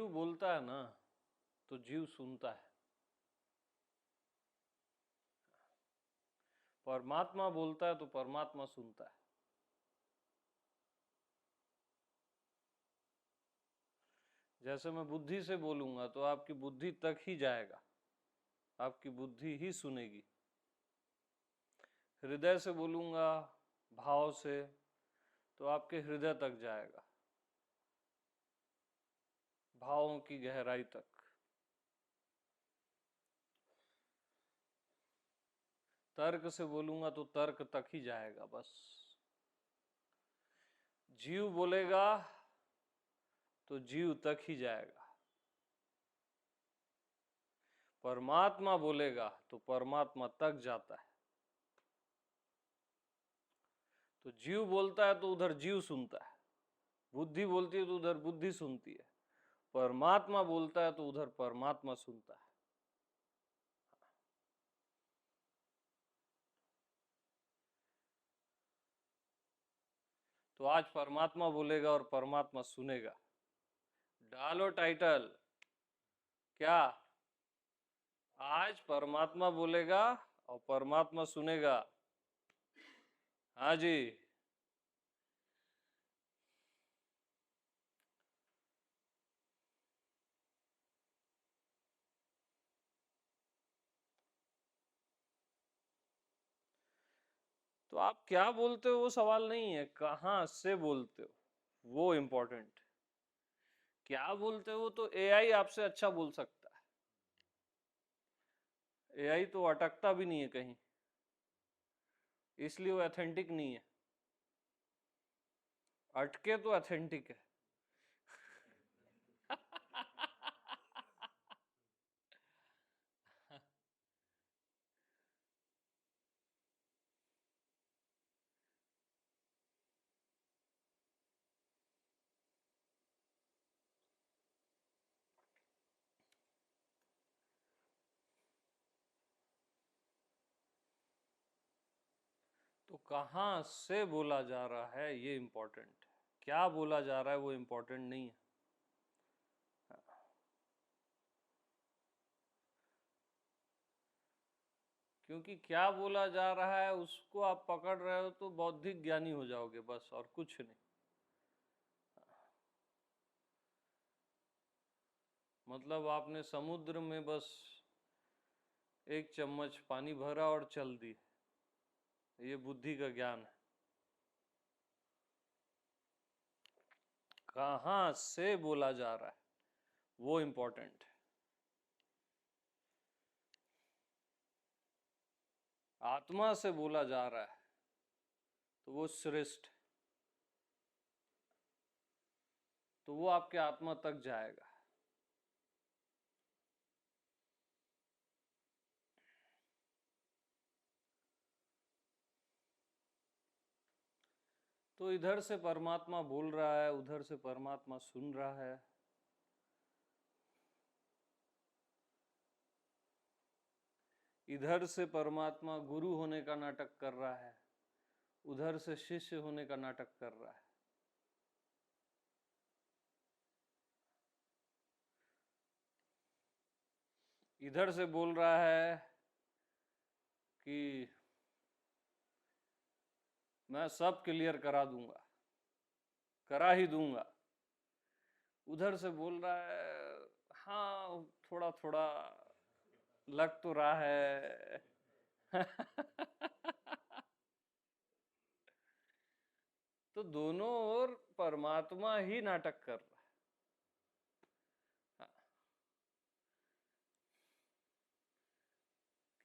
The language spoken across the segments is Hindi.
बोलता है ना तो जीव सुनता है, परमात्मा बोलता है तो परमात्मा सुनता है। जैसे मैं बुद्धि से बोलूंगा तो आपकी बुद्धि तक ही जाएगा, आपकी बुद्धि ही सुनेगी। हृदय से बोलूंगा, भाव से, तो आपके हृदय तक जाएगा, भावों की गहराई तक। तर्क से बोलूंगा तो तर्क तक ही जाएगा बस। जीव बोलेगा तो जीव तक ही जाएगा, परमात्मा बोलेगा तो परमात्मा तक जाता है। तो जीव बोलता है तो उधर जीव सुनता है, बुद्धि बोलती है तो उधर बुद्धि सुनती है, परमात्मा बोलता है तो उधर परमात्मा सुनता है। तो आज परमात्मा बोलेगा और परमात्मा सुनेगा। डालो टाइटल क्या, आज परमात्मा बोलेगा और परमात्मा सुनेगा। हाँ जी। तो आप क्या बोलते हो वो सवाल नहीं है, कहां से बोलते हो वो इम्पोर्टेंट। क्या बोलते हो तो एआई आपसे अच्छा बोल सकता है, एआई तो अटकता भी नहीं है कहीं, इसलिए वो ऑथेंटिक नहीं है। अटके तो ऑथेंटिक है। तो कहां से बोला जा रहा है ये इम्पोर्टेंट है, क्या बोला जा रहा है वो इम्पोर्टेंट नहीं है। क्योंकि क्या बोला जा रहा है उसको आप पकड़ रहे हो तो बौद्धिक ज्ञानी हो जाओगे बस, और कुछ नहीं। मतलब आपने समुद्र में बस एक चम्मच पानी भरा और चल दी, ये बुद्धि का ज्ञान है। कहां से बोला जा रहा है वो इंपॉर्टेंट है। आत्मा से बोला जा रहा है तो वो श्रेष्ठ है, तो वो आपके आत्मा तक जाएगा। तो इधर से परमात्मा बोल रहा है, उधर से परमात्मा सुन रहा है। इधर से परमात्मा गुरु होने का नाटक कर रहा है, उधर से शिष्य होने का नाटक कर रहा है। इधर से बोल रहा है कि मैं सब क्लियर करा दूंगा, करा ही दूंगा। उधर से बोल रहा है हाँ थोड़ा थोड़ा लग तो रहा है। तो दोनों ओर परमात्मा ही नाटक कर रहा है। हाँ,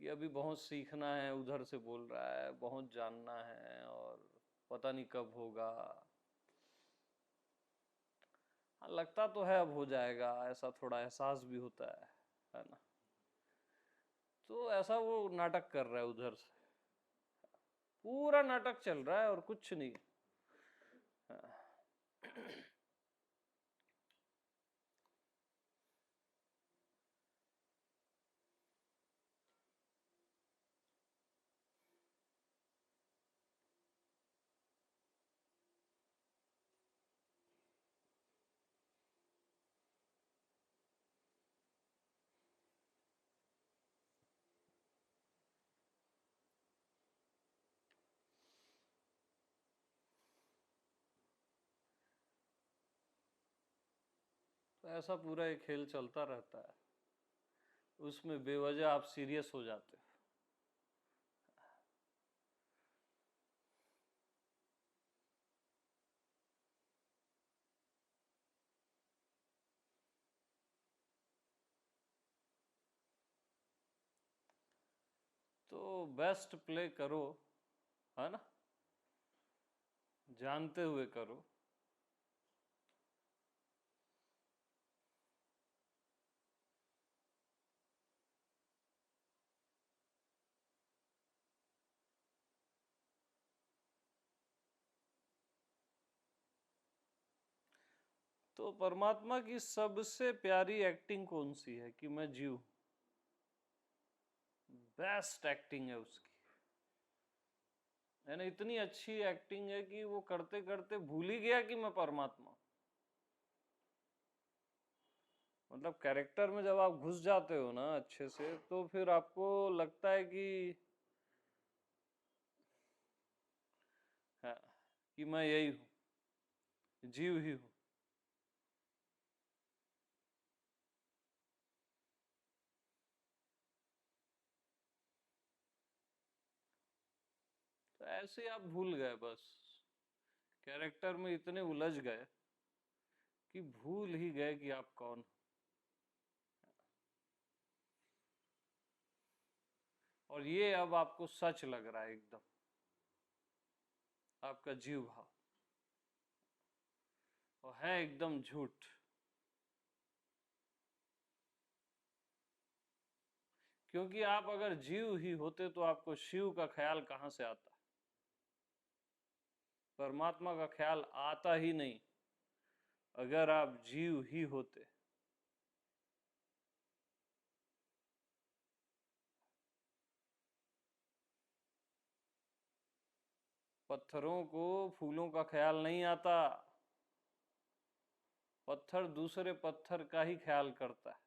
कि अभी बहुत सीखना है, उधर से बोल रहा है बहुत जानना है और पता नहीं कब होगा। हाँ लगता तो है अब हो जाएगा, ऐसा थोड़ा एहसास भी होता है ना। तो ऐसा वो नाटक कर रहा है उधर से, पूरा नाटक चल रहा है और कुछ नहीं। हाँ। तो ऐसा पूरा एक खेल चलता रहता है, उसमें बेवजह आप सीरियस हो जाते हो। तो बेस्ट प्ले करो, है ना, जानते हुए करो। तो परमात्मा की सबसे प्यारी एक्टिंग कौन सी है कि मैं जीव, बेस्ट एक्टिंग है उसकी, है ना। इतनी अच्छी एक्टिंग है कि वो करते करते भूल ही गया कि मैं परमात्मा हूं। मतलब कैरेक्टर में जब आप घुस जाते हो ना अच्छे से, तो फिर आपको लगता है कि हाँ, कि मैं यही हूं, जीव ही हूं। तो ऐसे ही आप भूल गए, बस कैरेक्टर में इतने उलझ गए कि भूल ही गए कि आप कौन हो। और ये अब आपको सच लग रहा है एकदम, आपका जीव भाव, और है एकदम झूठ। क्योंकि आप अगर जीव ही होते तो आपको शिव का ख्याल कहां से आता, परमात्मा का ख्याल आता ही नहीं अगर आप जीव ही होते। पत्थरों को फूलों का ख्याल नहीं आता, पत्थर दूसरे पत्थर का ही ख्याल करता है,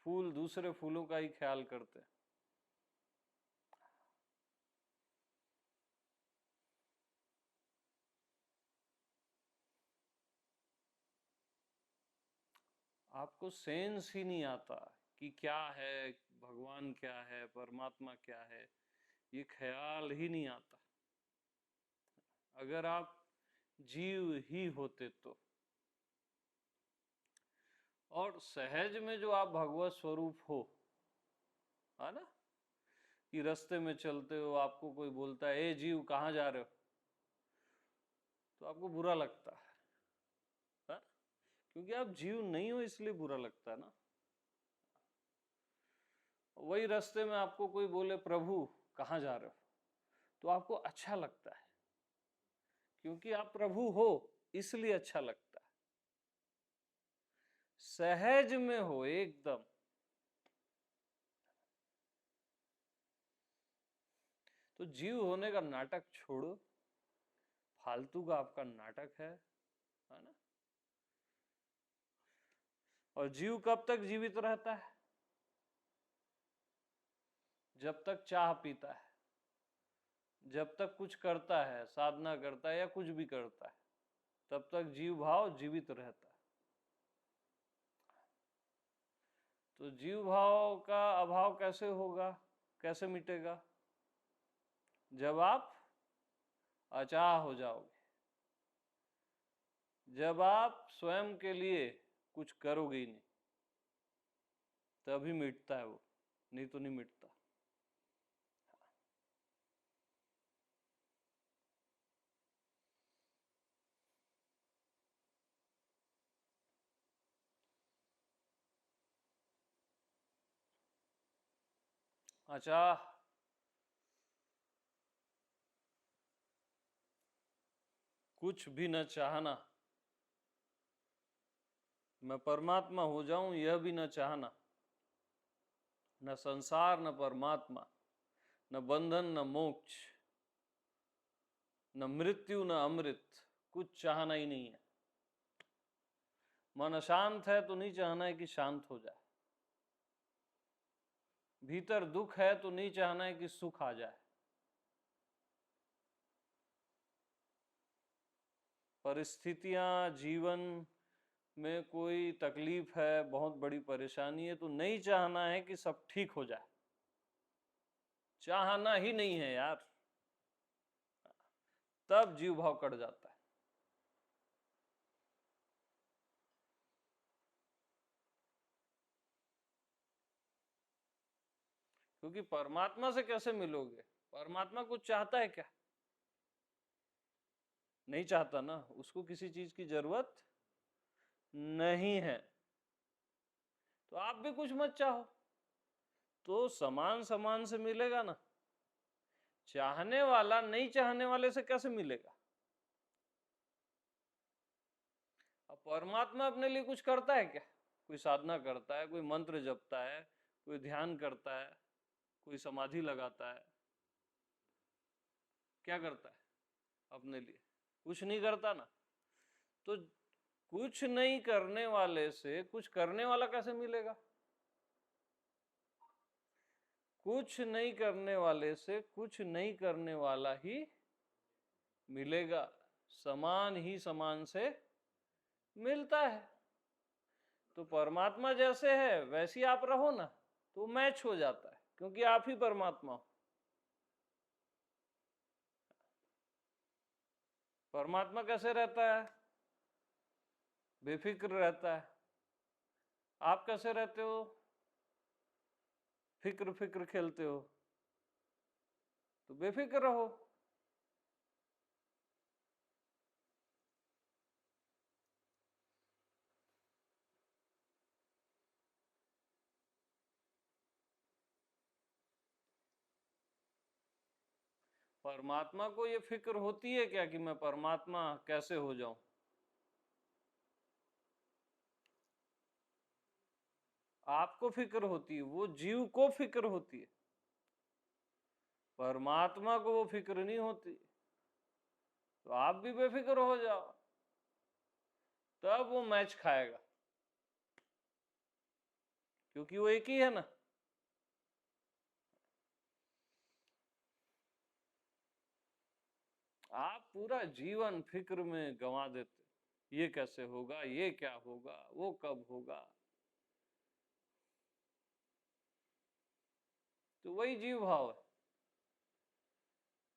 फूल दूसरे फूलों का ही ख्याल करते हैं। आपको सेंस ही नहीं आता कि क्या है, भगवान क्या है, परमात्मा क्या है, ये ख्याल ही नहीं आता अगर आप जीव ही होते तो। और सहज में जो आप भगवत स्वरूप हो, है ना, कि रास्ते में चलते हो आपको कोई बोलता है ए जीव कहाँ जा रहे हो, तो आपको बुरा लगता है? क्योंकि आप जीव नहीं हो इसलिए बुरा लगता है ना। वही रास्ते में आपको कोई बोले प्रभु कहाँ जा रहे हो, तो आपको अच्छा लगता है, क्योंकि आप प्रभु हो इसलिए अच्छा लगता है। सहज में हो एकदम, तो जीव होने का नाटक छोड़ो, फालतू का आपका नाटक है ना। और जीव कब तक जीवित रहता है? जब तक चाह पीता है, जब तक कुछ करता है, साधना करता है या कुछ भी करता है, तब तक जीव भाव जीवित रहता है। तो जीव भाव का अभाव कैसे होगा, कैसे मिटेगा? जब आप अचाह हो जाओगे, जब आप स्वयं के लिए कुछ करोगे ही नहीं, तभी मिटता है वो, नहीं तो नहीं मिटता। अचाह, कुछ भी न चाहना, मैं परमात्मा हो जाऊं यह भी न चाहना, न संसार न परमात्मा, न बंधन न मोक्ष, न मृत्यु न अमृत, कुछ चाहना ही नहीं है। मन अशांत है तो नहीं चाहना है कि शांत हो जाए, भीतर दुख है तो नहीं चाहना है कि सुख आ जाए। परिस्थितियां, जीवन में कोई तकलीफ है, बहुत बड़ी परेशानी है, तो नहीं चाहना है कि सब ठीक हो जाए, चाहना ही नहीं है यार, तब जीव भाव कट जाता है। क्योंकि परमात्मा से कैसे मिलोगे? परमात्मा कुछ चाहता है क्या? नहीं चाहता ना, उसको किसी चीज की जरूरत नहीं है। तो आप भी कुछ मत चाहो, तो समान समान से मिलेगा ना। चाहने वाला नहीं चाहने वाले से कैसे मिलेगा? अब परमात्मा अपने लिए कुछ करता है क्या? कोई साधना करता है, कोई मंत्र जपता है, कोई ध्यान करता है, कोई समाधि लगाता है, क्या करता है अपने लिए? कुछ नहीं करता ना। तो कुछ नहीं करने वाले से कुछ करने वाला कैसे मिलेगा? कुछ नहीं करने वाले से कुछ नहीं करने वाला ही मिलेगा, समान ही समान से मिलता है। तो परमात्मा जैसे है वैसे ही आप रहो ना, तो मैच हो जाता है, क्योंकि आप ही परमात्मा हो। परमात्मा कैसे रहता है? बेफिक्र रहता है। आप कैसे रहते हो? फिक्र फिक्र खेलते हो। तो बेफिक्र रहो। परमात्मा को ये फिक्र होती है क्या कि मैं परमात्मा कैसे हो जाऊं? आपको फिक्र होती है, वो जीव को फिक्र होती है, परमात्मा को वो फिक्र नहीं होती। तो आप भी बेफिक्र हो जाओ, तब वो मैच खाएगा, क्योंकि वो एक ही है ना। आप पूरा जीवन फिक्र में गंवा देते, ये कैसे होगा, ये क्या होगा, वो कब होगा। तो वही जीव भाव है,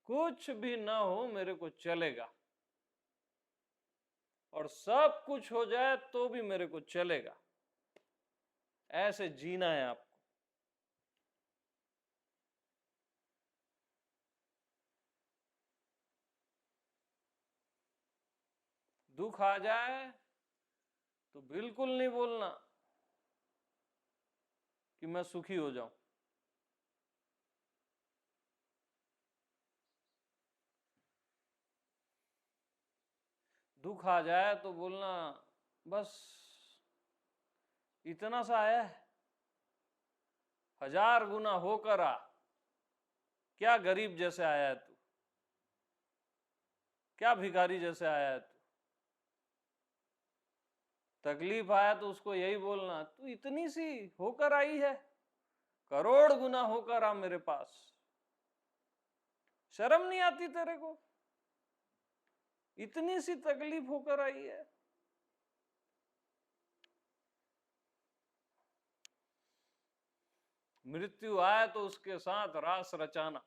कुछ भी ना हो मेरे को चलेगा, और सब कुछ हो जाए तो भी मेरे को चलेगा। ऐसे जीना है आपको। दुख आ जाए तो बिल्कुल नहीं बोलना कि मैं सुखी हो जाऊं। दुख आ जाए तो बोलना बस इतना सा आया है, 1000 गुना होकर आ। क्या गरीब जैसे आया है तू, क्या भिखारी जैसे आया है तू। तकलीफ आया तो उसको यही बोलना, तू इतनी सी होकर आई है, करोड़ गुना होकर आ मेरे पास। शर्म नहीं आती तेरे को? इतनी सी तकलीफ होकर आई है। मृत्यु आए तो उसके साथ रास रचाना,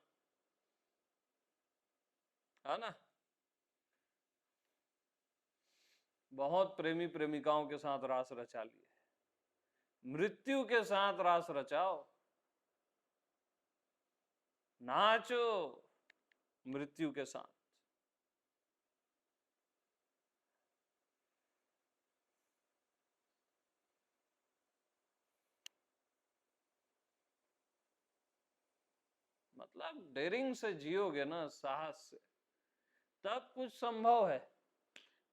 है ना। बहुत प्रेमी प्रेमिकाओं के साथ रास रचा लिए, मृत्यु के साथ रास रचाओ, नाचो मृत्यु के साथ। मतलब डेरिंग से जियोगे ना, साहस से, तब कुछ संभव है।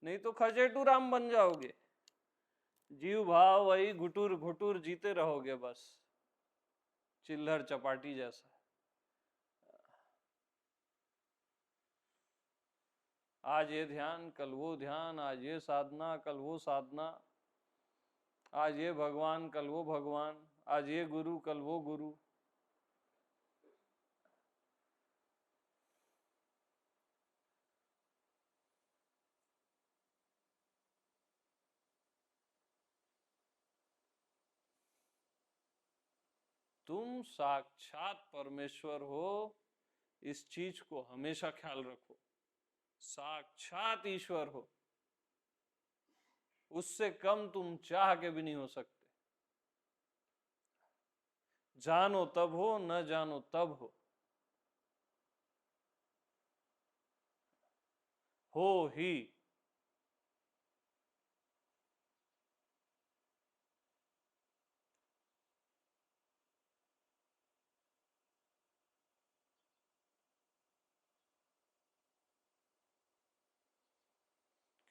नहीं तो खचेटू राम बन जाओगे, जीव भाव वही घुटुर घुटुर जीते रहोगे बस, चिल्लर चपाटी जैसा। आज ये ध्यान, कल वो ध्यान, आज ये साधना, कल वो साधना, आज ये भगवान, कल वो भगवान, आज ये गुरु, कल वो गुरु। तुम साक्षात परमेश्वर हो, इस चीज को हमेशा ख्याल रखो। साक्षात ईश्वर हो, उससे कम तुम चाह के भी नहीं हो सकते। जानो तब हो, न जानो तब हो ही।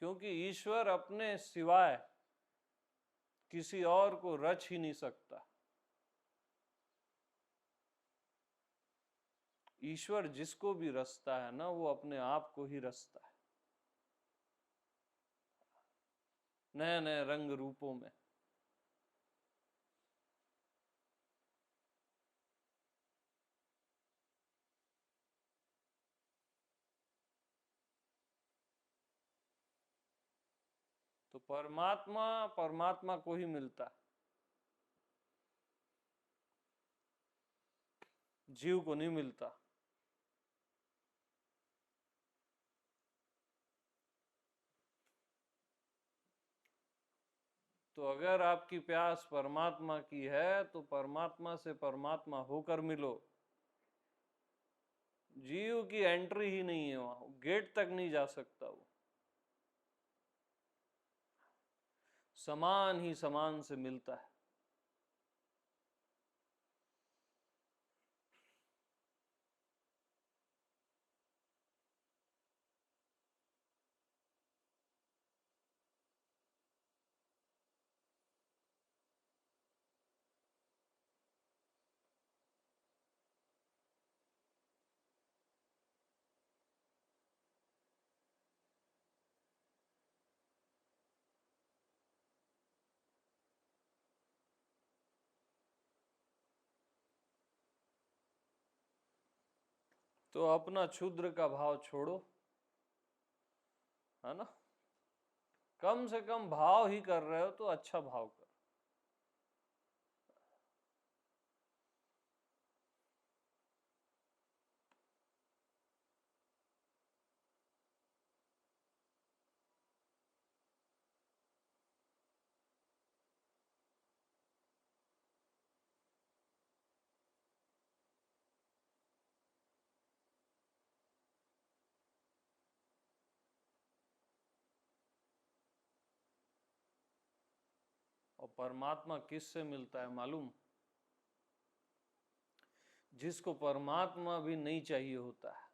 क्योंकि ईश्वर अपने सिवाय किसी और को रच ही नहीं सकता। ईश्वर जिसको भी रचता है ना, वो अपने आप को ही रचता है, नए नए रंग रूपों में। तो परमात्मा परमात्मा को ही मिलता है, जीव को नहीं मिलता। तो अगर आपकी प्यास परमात्मा की है तो परमात्मा से परमात्मा होकर मिलो। जीव की एंट्री ही नहीं है वहां, गेट तक नहीं जा सकता वो। समान ही समान से मिलता है। तो अपना क्षुद्र का भाव छोड़ो, है ना। कम से कम भाव ही कर रहे हो तो अच्छा भाव करो। और परमात्मा किससे मिलता है मालूम? जिसको परमात्मा भी नहीं चाहिए होता है,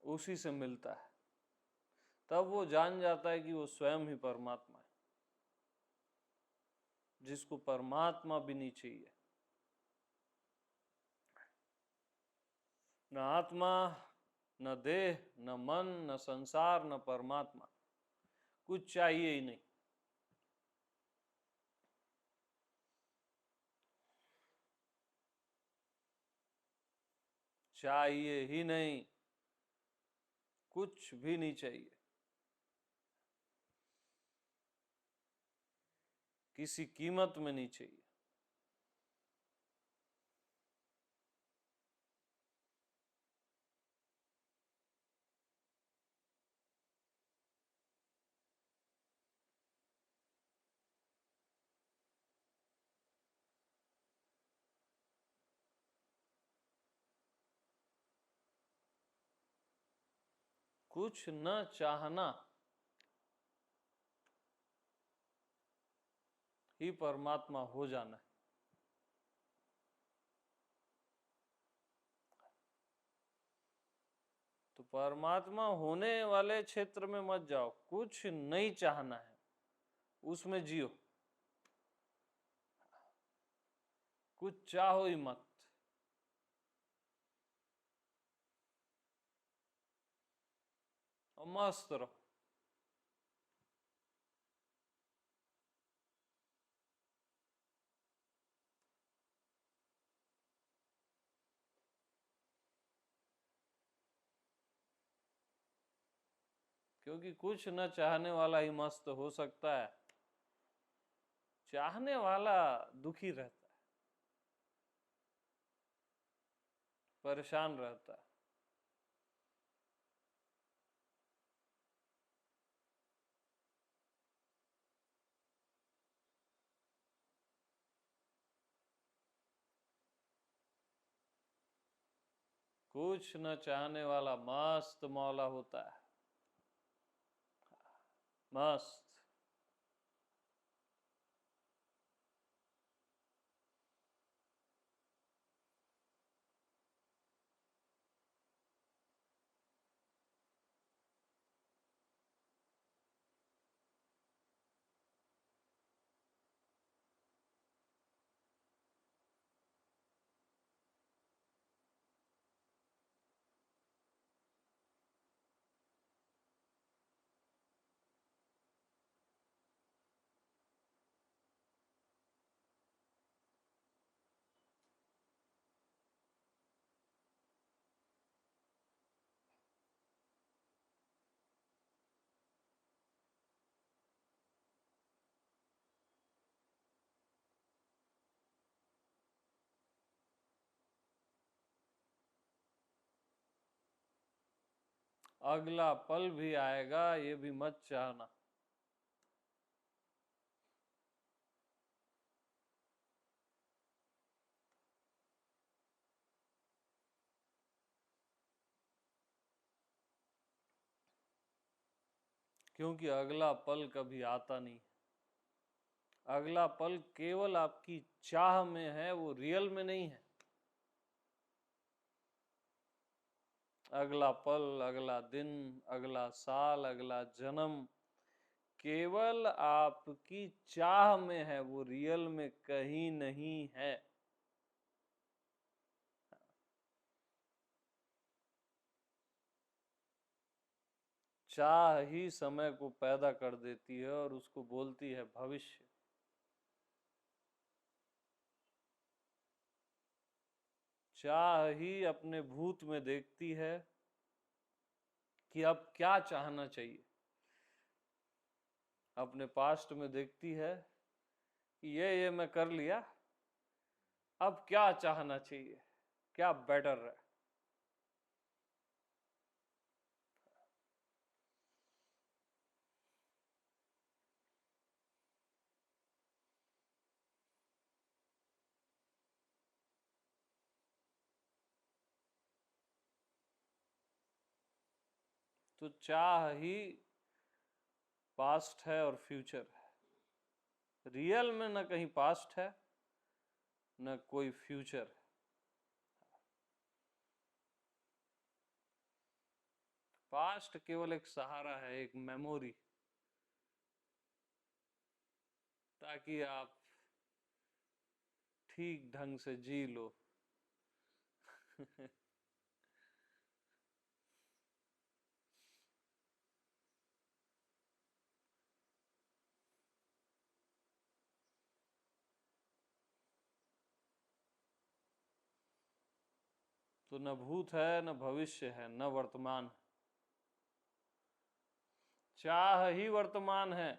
उसी से मिलता है। तब वो जान जाता है कि वो स्वयं ही परमात्मा है। जिसको परमात्मा भी नहीं चाहिए, न आत्मा, न देह, न मन, न संसार, न परमात्मा, कुछ चाहिए ही नहीं। चाहिए ही नहीं, कुछ भी नहीं चाहिए, किसी कीमत में नहीं चाहिए। कुछ न चाहना ही परमात्मा हो जाना है। तो परमात्मा होने वाले क्षेत्र में मत जाओ, कुछ नहीं चाहना है, उसमें जियो। कुछ चाहो ही मत। और मस्त रहो। क्योंकि कुछ न चाहने वाला ही मस्त हो सकता है, चाहने वाला दुखी रहता है। परेशान रहता है। कुछ न चाहने वाला मस्त मौला होता है, मस्त। अगला पल भी आएगा, ये भी मत चाहना। क्योंकि अगला पल कभी आता नहीं। अगला पल केवल आपकी चाह में है, वो रियल में नहीं है। अगला पल, अगला दिन, अगला साल, अगला जन्म केवल आपकी चाह में है, वो रियल में कहीं नहीं है। चाह ही समय को पैदा कर देती है और उसको बोलती है भविष्य। चाह ही अपने भूत में देखती है कि अब क्या चाहना चाहिए। अपने पास्ट में देखती है कि ये मैं कर लिया, अब क्या चाहना चाहिए, क्या बेटर है। तो चाह ही पास्ट है और फ्यूचर है। रियल में न कहीं पास्ट है, न कोई फ्यूचर है। पास्ट केवल एक सहारा है, एक मेमोरी, ताकि आप ठीक ढंग से जी लो। तो न भूत है, न भविष्य है, न वर्तमान। चाह ही वर्तमान है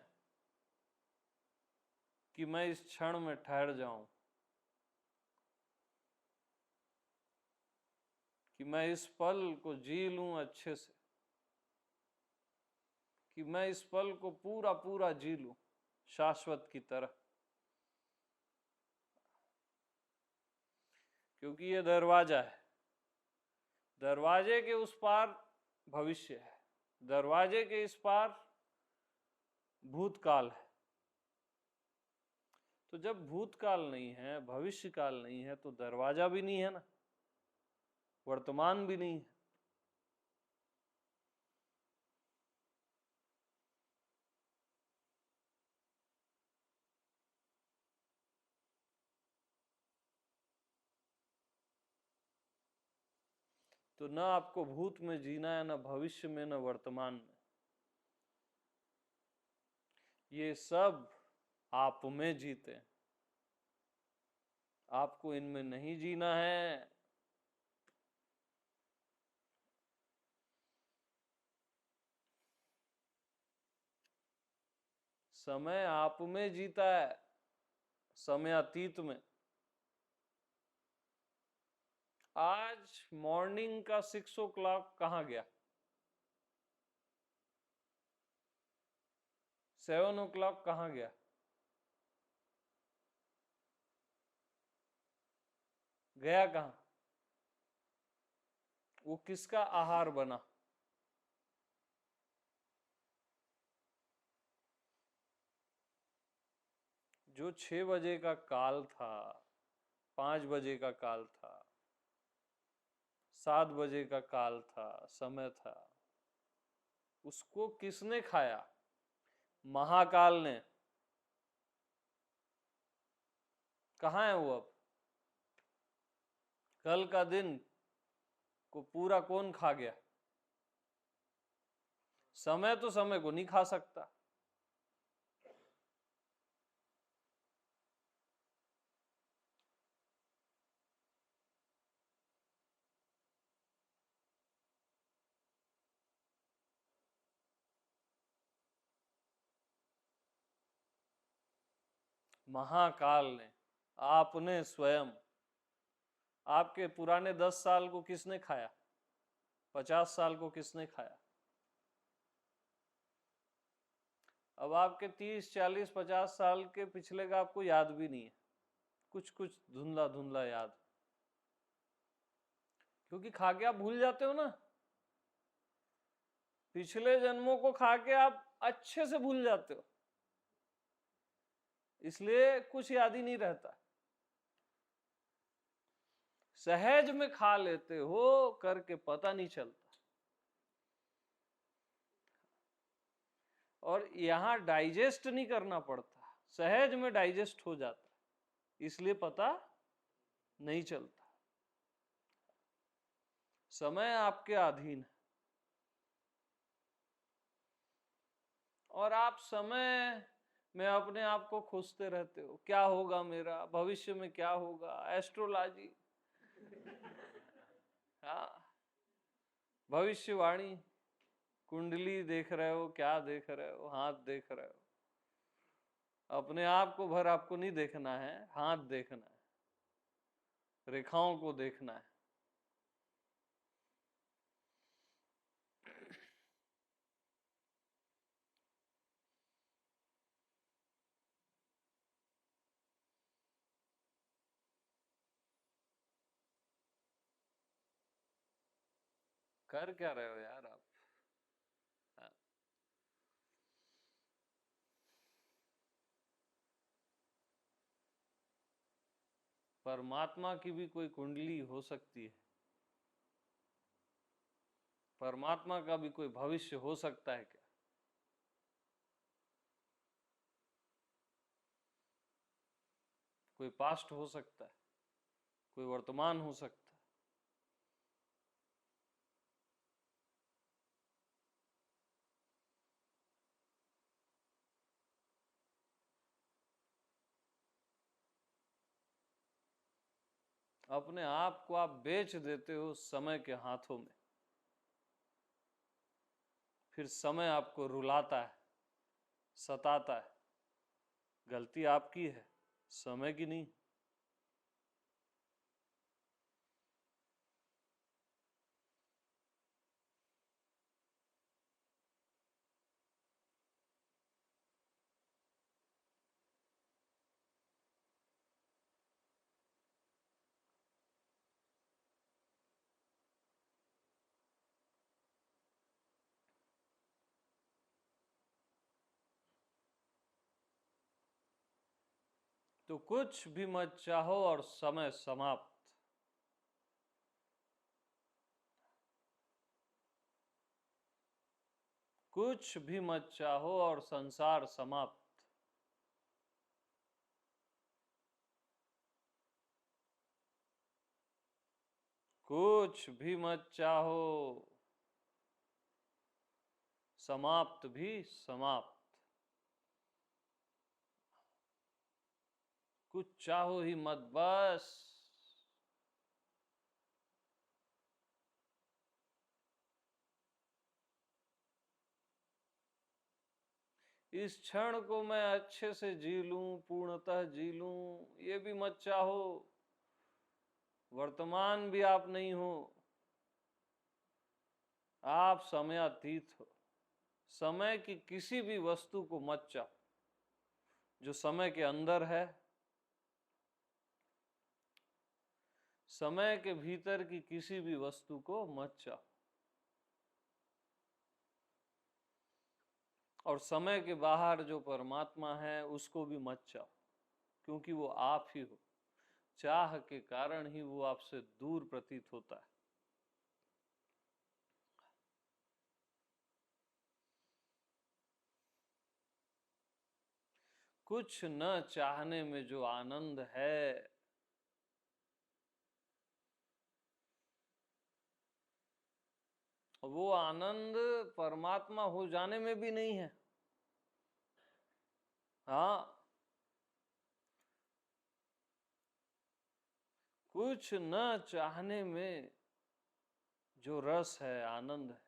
कि मैं इस क्षण में ठहर जाऊं, कि मैं इस पल को जी लूं अच्छे से, कि मैं इस पल को पूरा पूरा जी लूं शाश्वत की तरह। क्योंकि ये दरवाजा है, दरवाजे के उस पार भविष्य है, दरवाजे के इस पार भूतकाल है। तो जब भूतकाल नहीं है, भविष्य काल नहीं है, तो दरवाजा भी नहीं है ना, वर्तमान भी नहीं है। तो न आपको भूत में जीना है, न भविष्य में, न वर्तमान में। ये सब आप में जीते हैं, आपको इनमें नहीं जीना है। समय आप में जीता है, समय अतीत में। आज मॉर्निंग का 6 o'clock कहाँ गया? 7 o'clock कहाँ गया? गया कहाँ? वो किसका आहार बना? जो 6 बजे का काल था, 5 बजे का काल था, 7 बजे का काल था, समय था, उसको किसने खाया? महाकाल ने। कहाँ है वो अब? कल का दिन को पूरा कौन खा गया? समय तो समय को नहीं खा सकता। महाकाल ने, आपने स्वयं। आपके पुराने 10 साल को किसने खाया? 50 साल को किसने खाया? अब आपके 30, 40, 50 साल के पिछले का आपको याद भी नहीं है, कुछ कुछ धुंधला धुंधला याद, क्योंकि खा के आप भूल जाते हो ना। पिछले जन्मों को खा के आप अच्छे से भूल जाते हो, इसलिए कुछ याद ही नहीं रहता। सहज में खा लेते हो, करके पता नहीं चलता। और यहां डाइजेस्ट नहीं करना पड़ता, सहज में डाइजेस्ट हो जाता, इसलिए पता नहीं चलता। समय आपके अधीन है, और आप समय में अपने आप को खोजते रहते हो, क्या होगा मेरा भविष्य में, क्या होगा, एस्ट्रोलॉजी, हाँ, भविष्यवाणी, कुंडली देख रहे हो, क्या देख रहे हो, हाथ देख रहे हो। अपने आप को भर आपको नहीं देखना है, हाथ देखना है, रेखाओं को देखना है। कर क्या रहे हो यार आप? हाँ। परमात्मा की भी कोई कुंडली हो सकती है, परमात्मा का भी कोई भविष्य हो सकता है क्या? कोई पास्ट हो सकता है, कोई वर्तमान हो सकता है। अपने आप को आप बेच देते हो समय के हाथों में, फिर समय आपको रुलाता है, सताता है। गलती आपकी है, समय की नहीं। तो कुछ भी मत चाहो और समय समाप्त। कुछ भी मत चाहो और संसार समाप्त। कुछ भी मत चाहो, समाप्त भी समाप्त। कुछ चाहो ही मत, बस। इस क्षण को मैं अच्छे से जी लूं, पूर्णतः जी लूं, ये भी मत चाहो। वर्तमान भी आप नहीं हो, आप समयातीत हो। समय की किसी भी वस्तु को मत चाहो जो समय के अंदर है, समय के भीतर की किसी भी वस्तु को मत चाहो, और समय के बाहर जो परमात्मा है उसको भी मत चाहो, क्योंकि वो आप ही हो। चाह के कारण ही वो आपसे दूर प्रतीत होता है। कुछ न चाहने में जो आनंद है, वो आनंद परमात्मा हो जाने में भी नहीं है। हाँ, कुछ न चाहने में जो रस है, आनंद है,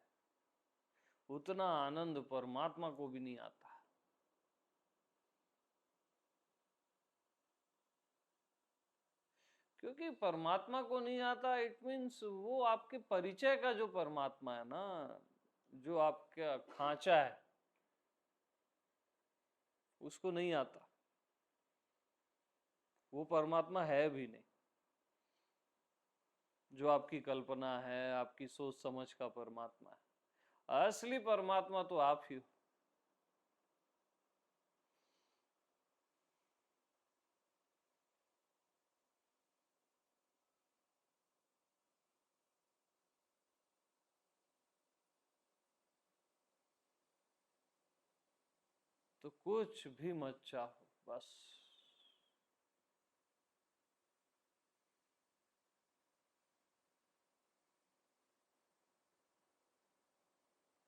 उतना आनंद परमात्मा को भी नहीं आता। क्योंकि परमात्मा को नहीं आता, इट मीन्स वो आपके परिचय का जो परमात्मा है ना, जो आपका खांचा है, उसको नहीं आता। वो परमात्मा है भी नहीं जो आपकी कल्पना है, आपकी सोच समझ का परमात्मा है। असली परमात्मा तो आप ही हो। तो कुछ भी मत चाहो, बस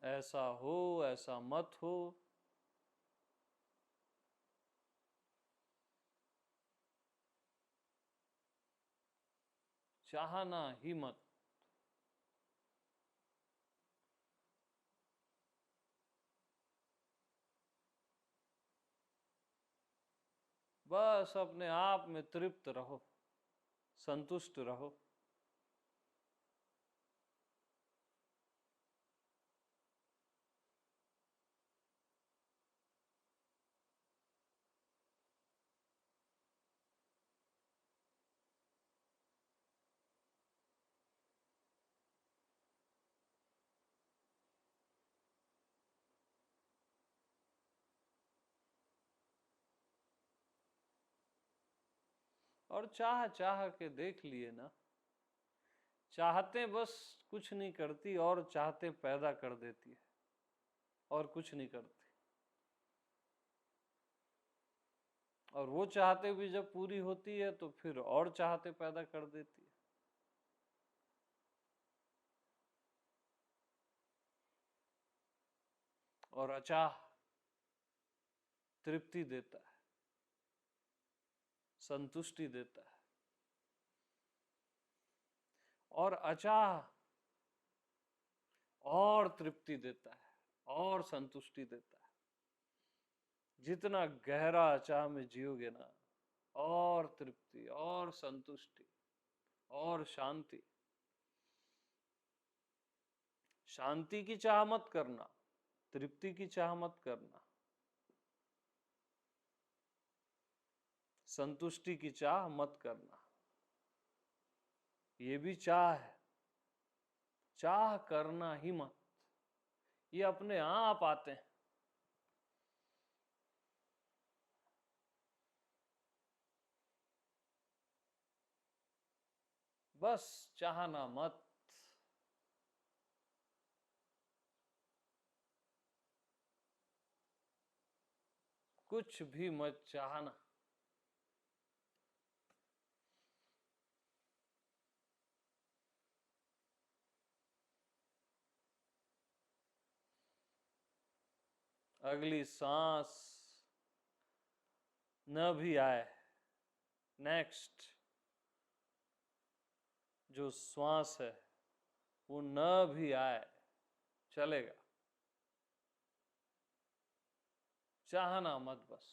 ऐसा हो, ऐसा मत हो। चाहना ही मत। बस अपने आप में तृप्त रहो, संतुष्ट रहो। और चाह चाह के देख लिए ना, चाहते बस कुछ नहीं करती, और चाहते पैदा कर देती है, और कुछ नहीं करती। और वो चाहते भी जब पूरी होती है तो फिर और चाहते पैदा कर देती है। और अचाह तृप्ति देता है, संतुष्टि देता है। और अचाह और तृप्ति देता है, और संतुष्टि देता है। जितना गहरा अचाह में जियोगे ना, और तृप्ति, और संतुष्टि, और शांति। शांति की चाह मत करना, तृप्ति की चाह मत करना, संतुष्टि की चाह मत करना। ये भी चाह है, चाह करना ही मत। ये अपने आप आते हैं। बस चाहना मत। कुछ भी मत चाहना। अगली सांस न भी आए, नेक्स्ट जो श्वास है वो न भी आए, चलेगा। चाहना मत बस।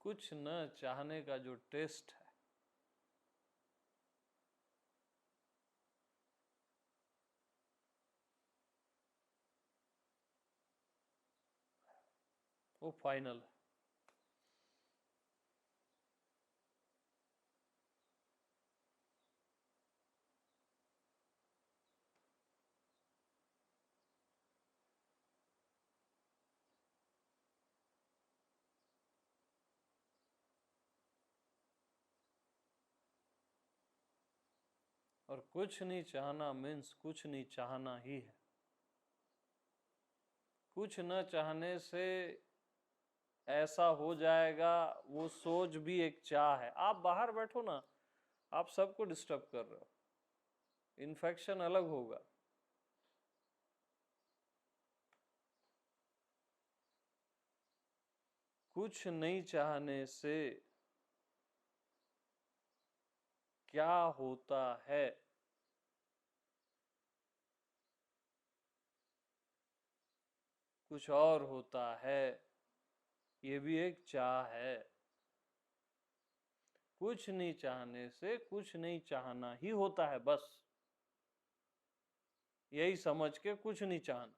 कुछ न चाहने का जो टेस्ट है, वो फाइनल है। और कुछ नहीं चाहना मीन्स कुछ नहीं चाहना ही है। कुछ न चाहने से ऐसा हो जाएगा, वो सोच भी एक चाह है। आप बाहर बैठो ना, आप सबको डिस्टर्ब कर रहे हो, इन्फेक्शन अलग होगा। कुछ नहीं चाहने से क्या होता है, कुछ और होता है, ये भी एक चाह है। कुछ नहीं चाहने से कुछ नहीं चाहना ही होता है, बस यही समझ के कुछ नहीं चाहना।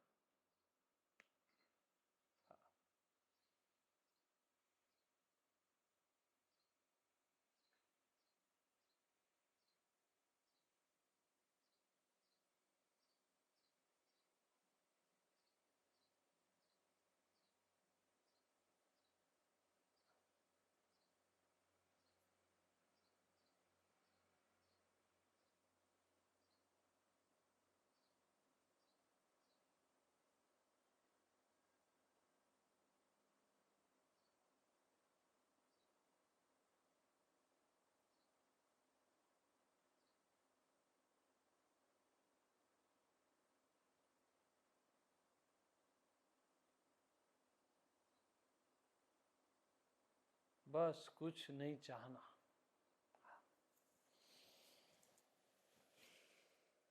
बस कुछ नहीं चाहना।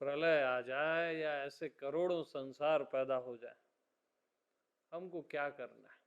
प्रलय आ जाए या ऐसे करोड़ों संसार पैदा हो जाए, हमको क्या करना है?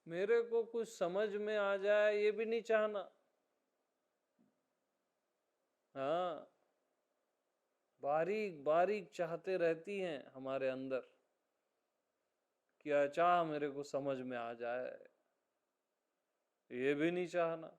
मेरे को कुछ समझ में आ जाए, ये भी नहीं चाहना। हाँ, बारीक बारीक चाहते रहती हैं हमारे अंदर, कि चाह मेरे को समझ में आ जाए, ये भी नहीं चाहना।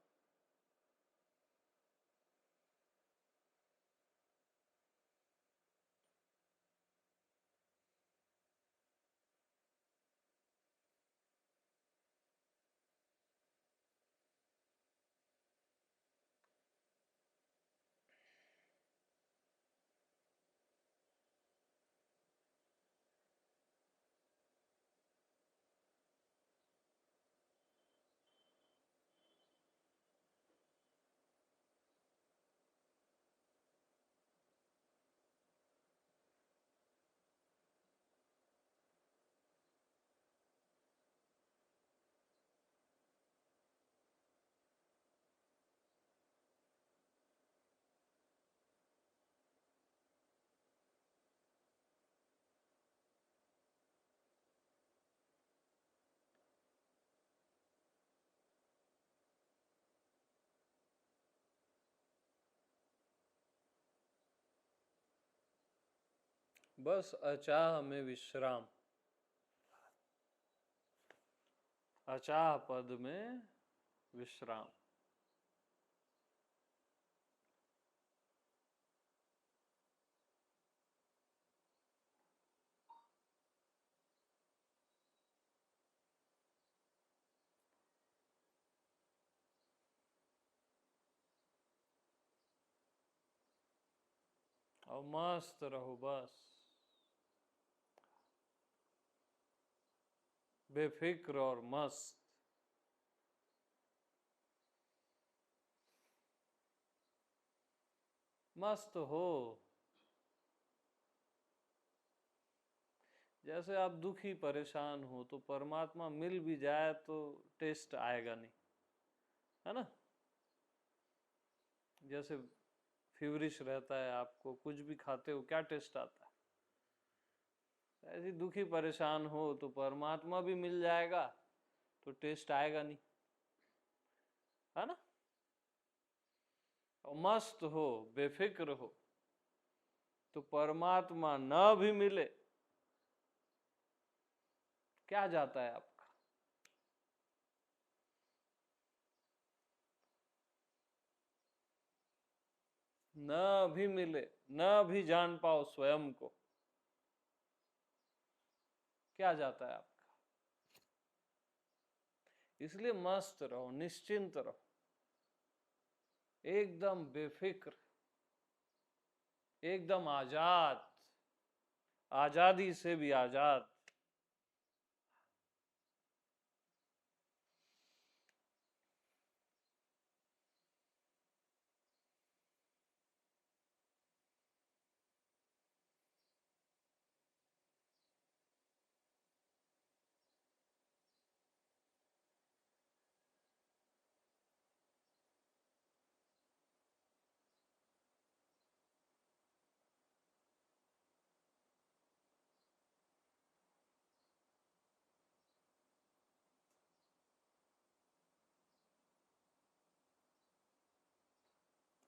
बस अचाह में विश्राम, अचाह पद में विश्राम। और मस्त रहो बस, बेफिक्र और मस्त। मस्त हो। जैसे आप दुखी परेशान हो तो परमात्मा मिल भी जाए तो टेस्ट आएगा नहीं, है ना। जैसे फीवरिश रहता है, आपको कुछ भी खाते हो क्या टेस्ट आता है, ऐसी दुखी परेशान हो तो परमात्मा भी मिल जाएगा तो टेस्ट आएगा नहीं, है ना। और मस्त हो, बेफिक्र हो, तो परमात्मा न भी मिले क्या जाता है आपका। न भी मिले, न भी जान पाओ स्वयं को, क्या जाता है आपका। इसलिए मस्त रहो, निश्चिंत रहो, एकदम बेफिक्र, एकदम आजाद, आजादी से भी आजाद।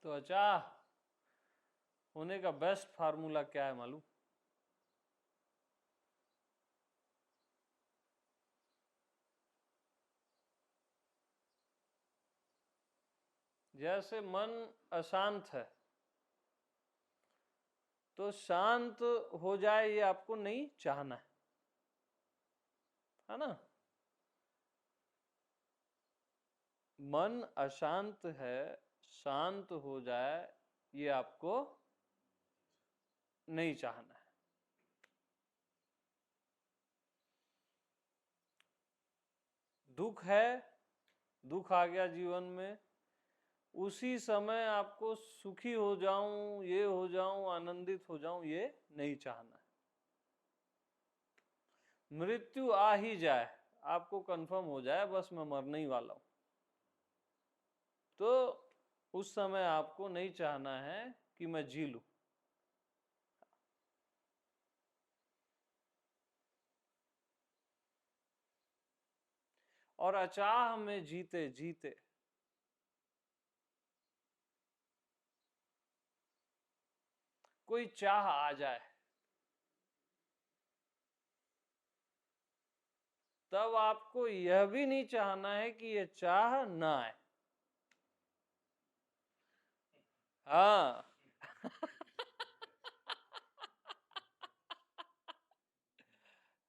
तो अचाह होने का बेस्ट फार्मूला क्या है मालूम। जैसे मन अशांत है तो शांत हो जाए ये आपको नहीं चाहना है ना। मन अशांत है, शांत हो जाए ये आपको नहीं चाहना है। दुख है, दुख आ गया जीवन में, उसी समय आपको सुखी हो जाऊं, ये हो जाऊं, आनंदित हो जाऊं, ये नहीं चाहना है। मृत्यु आ ही जाए, आपको कंफर्म हो जाए बस मैं मरने ही वाला हूं, तो उस समय आपको नहीं चाहना है कि मैं जी लूं। और अचाह में जीते जीते कोई चाह आ जाए तब आपको यह भी नहीं चाहना है कि यह चाह ना आए। हाँ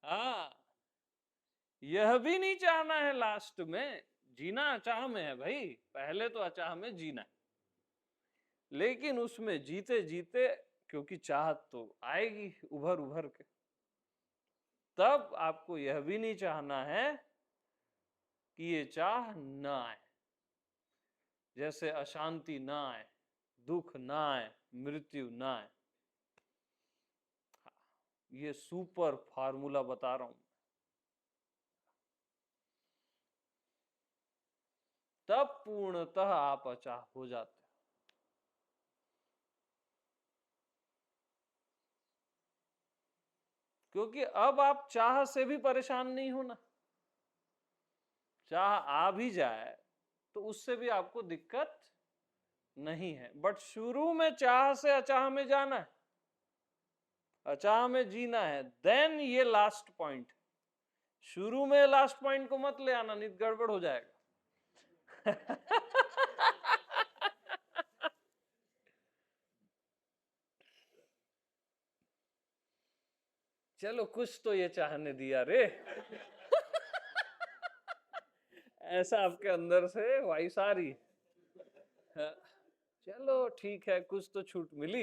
हाँ, यह भी नहीं चाहना है लास्ट में। जीना अचाह में है भाई, पहले तो अचाह में जीना है, लेकिन उसमें जीते जीते क्योंकि चाहत तो आएगी उभर उभर के, तब आपको यह भी नहीं चाहना है कि ये चाह ना आए। जैसे अशांति ना आए, दुख ना आए, मृत्यु ना आए। ये सुपर फार्मूला बता रहा हूं, तब पूर्णतः आप अचाह हो जाते हैं। क्योंकि अब आप चाह से भी परेशान नहीं होना, चाह आ भी जाए तो उससे भी आपको दिक्कत नहीं है, बट शुरू में चाह से अचाह में जाना है, अचाह में जीना है, देन ये लास्ट पॉइंट। शुरू में लास्ट पॉइंट को मत ले आना, नहीं तो गड़बड़ हो जाएगा। चलो कुछ तो ये चाहने दिया रे। ऐसा आपके अंदर से वॉइस आ रही है। चलो ठीक है, कुछ तो छूट मिली।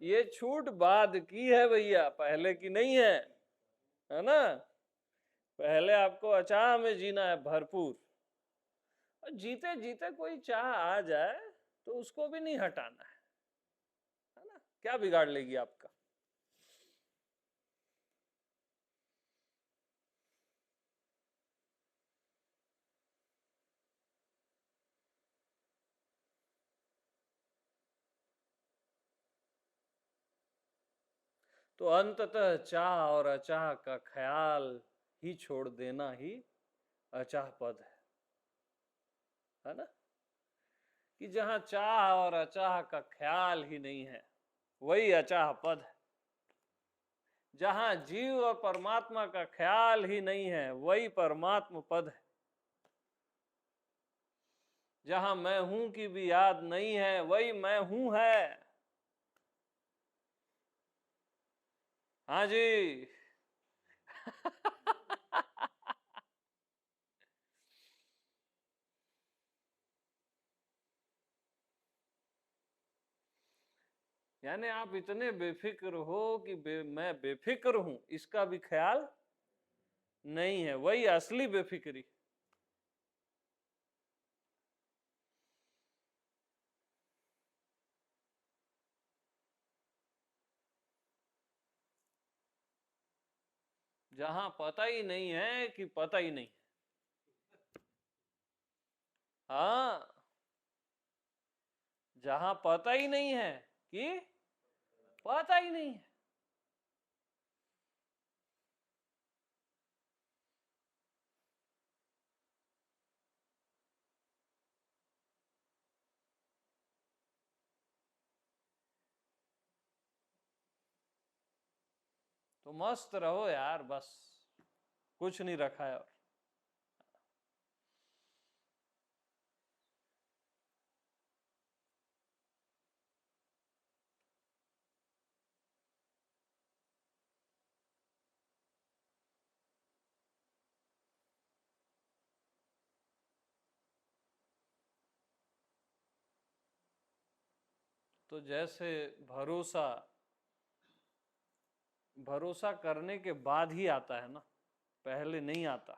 ये छूट बाद की है भैया, पहले की नहीं है ना। पहले आपको अचाह में जीना है भरपूर। और जीते जीते कोई चाह आ जाए तो उसको भी नहीं हटाना है ना। क्या बिगाड़ लेगी आपका। तो अंततः चाह और अचाह का ख्याल ही छोड़ देना ही अचाह पद है ना। कि जहां चाह और अचाह का ख्याल ही नहीं है वही अचाह पद है। जहां जीव और परमात्मा का ख्याल ही नहीं है वही परमात्म पद है। जहां मैं हूं की भी याद नहीं है वही मैं हूं है। हाँ जी। यानी आप इतने बेफिक्र हो कि मैं बेफिक्र हूं इसका भी ख्याल नहीं है, वही असली बेफिक्री। जहां पता ही नहीं है कि पता ही नहीं। हाँ, जहां पता ही नहीं है कि पता ही नहीं है। तो मस्त रहो यार, बस कुछ नहीं रखा है। और तो जैसे भरोसा भरोसा करने के बाद ही आता है ना, पहले नहीं आता।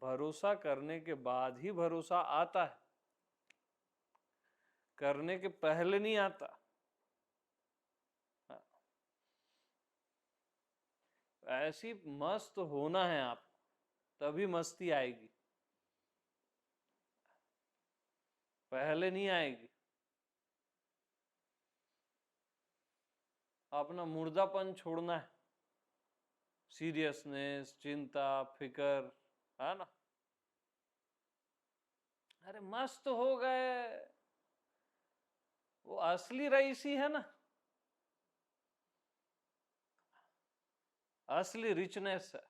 भरोसा करने के बाद ही भरोसा आता है, करने के पहले नहीं आता। ऐसी मस्त होना है आप, तभी मस्ती आएगी, पहले नहीं आएगी। अपना मुर्दापन छोड़ना है, सीरियसनेस, चिंता, फिकर, है ना। अरे मस्त हो गए, वो असली रईसी है ना, असली रिचनेस है।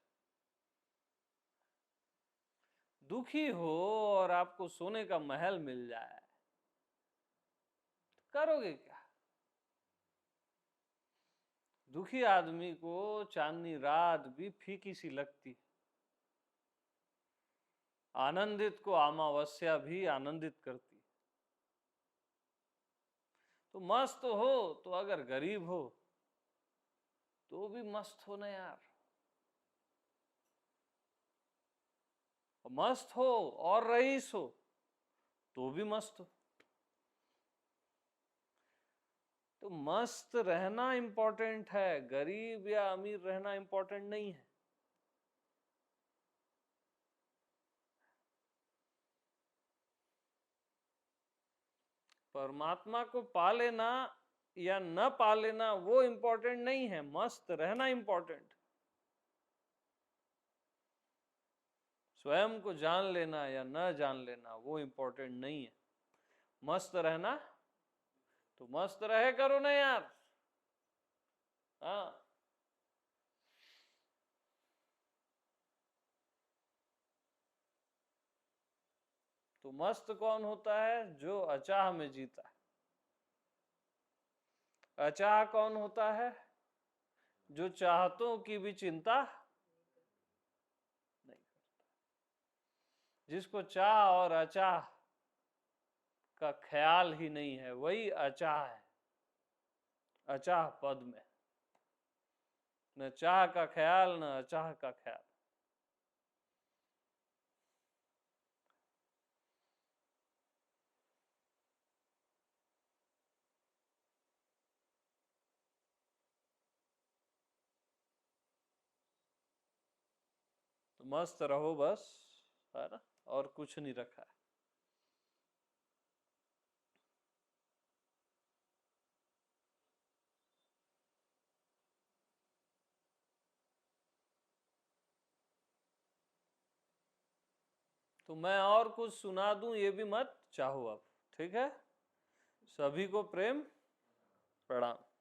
दुखी हो और आपको सोने का महल मिल जाए तो करोगे क्या। दुखी आदमी को चांदनी रात भी फीकी सी लगती, आनंदित को अमावस्या भी आनंदित करती। तो मस्त हो तो अगर गरीब हो तो भी मस्त हो ना यार। मस्त हो और रईस हो तो भी मस्त हो। तो मस्त रहना इंपॉर्टेंट है, गरीब या अमीर रहना इंपॉर्टेंट नहीं है। परमात्मा को पा लेना या न पा लेना वो इंपॉर्टेंट नहीं है, मस्त रहना इंपॉर्टेंट। स्वयं को जान लेना या न जान लेना वो इंपॉर्टेंट नहीं है, मस्त रहना तो मस्त रहे करो ना यार। हाँ, तो मस्त कौन होता है? जो अचाह में जीता है। अचाह कौन होता है? जो चाहतों की भी चिंता नहीं करता। जिसको चाह और अचाह का ख्याल ही नहीं है, वही अचाह है। अचाह पद में न चाह का ख्याल न अचाह का ख्याल। तो मस्त रहो बस, है ना, और कुछ नहीं रखा है। तो मैं और कुछ सुना दूं ये भी मत चाहो अब, ठीक है? सभी को प्रेम प्रणाम।